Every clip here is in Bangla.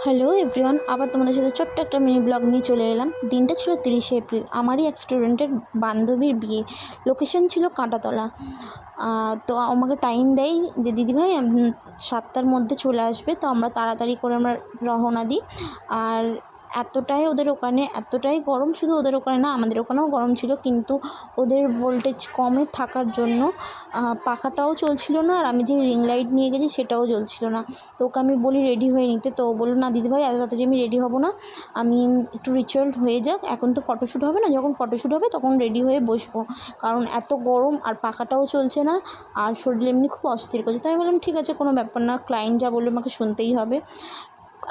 হ্যালো এভরিওয়ান, আবার তোমাদের সাথে ছোট্ট একটা মিনি ব্লগ নিয়ে চলে এলাম। দিনটা ছিল 30শে এপ্রিল, আমারই এক স্টুডেন্টের বান্ধবীর বিয়ে। লোকেশন ছিল কাঁটাতলা। তো আমাকে টাইম দেয় যে দিদিভাই 7টার মধ্যে চলে আসবে। তো আমরা তাড়াতাড়ি করে আমরা রওনা দিই। আর এতটাই ওদের ওখানে এতটাই গরম, শুধু ওদের ওখানে না আমাদের ওখানেও গরম ছিল, কিন্তু ওদের ভোল্টেজ কমে থাকার জন্য পাখাটাও চলছিল না, আর আমি যে রিং লাইট নিয়ে গেছি সেটাও জ্বলছিল না। তো ওকে আমি বলি রেডি হয়ে নিতে, তো ও বললো না দিদিভাই এত তাড়াতাড়ি আমি রেডি হব না, আমি একটু রিচুয়াল হয়ে যাক, এখন তো ফটোশ্যুট হবে না, যখন ফটোশ্যুট হবে তখন রেডি হয়ে বসবো, কারণ এত গরম আর পাখাটাও চলছে না আর শরীর এমনি খুব অস্থির করছে। তাই আমি বললাম ঠিক আছে, কোনো ব্যাপার না, ক্লায়েন্ট যা বললো আমাকে শুনতেই হবে।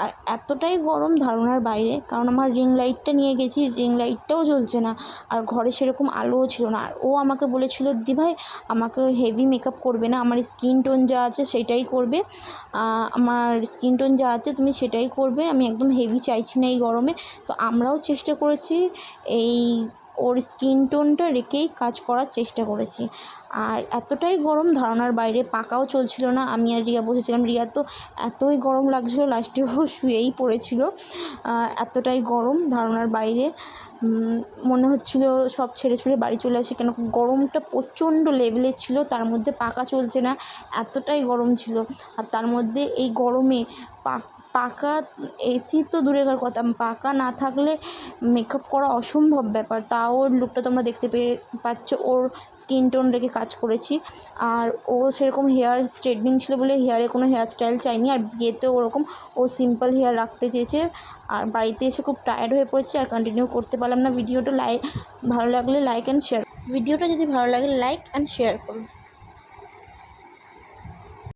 আর এতটাই গরম ধারণার বাইরে, কারণ আমার রিং লাইটটা নিয়ে গেছি, রিং লাইটটাও জ্বলছে না, আর ঘরে সেরকম আলোও ছিল না। আর ও আমাকে বলেছিল দিদিভাই আমাকে হেভি মেকআপ করবে না, আমার স্কিন টোন যা আছে সেটাই করবে, আমার স্কিন টোন যা আছে তুমি সেটাই করবে, আমি একদম হেভি চাইছি না এই গরমে। তো আমরাও চেষ্টা করেছি এই ওর স্কিন টোনটা রেখেই কাজ করার চেষ্টা করেছি। আর এতটাই গরম ধারণার বাইরে, পাখাও চলছিল না, আমি আর রিয়া বসেছিলাম। রিয়া তো এতই গরম লাগছিলো, লাস্টে ও শুয়েই পড়েছিল, এতটাই গরম ধারণার বাইরে। মনে হচ্ছিলো সব ছেড়ে ছুড়ে বাড়ি চলে আসি, কেন গরমটা প্রচণ্ড লেভেলের ছিল, তার মধ্যে পাখা চলছে না, এতটাই গরম ছিল। আর তার মধ্যে এই গরমে পাখা, এসি তো দূরের কথা, পাখা না থাকলে মেকআপ করা অসম্ভব ব্যাপার। তাও ওর লুকটা তোমরা দেখতে পাচ্ছ, ওর স্কিন টোন রেখে কাজ করেছি। আর ও সেরকম হেয়ার স্ট্রেটনিং ছিল বলে হেয়ারে কোনো হেয়ার স্টাইল চাইনি, আর বিয়েতেও ওরকম ও সিম্পল হেয়ার রাখতে চেয়েছে। আর বাড়িতে এসে খুব টায়ার্ড হয়ে পড়েছি, আর কন্টিনিউ করতে পারলাম না ভিডিওটা। ভালো লাগলে লাইক অ্যান্ড শেয়ার, ভিডিওটা যদি ভালো লাগে লাইক অ্যান্ড শেয়ার করুন।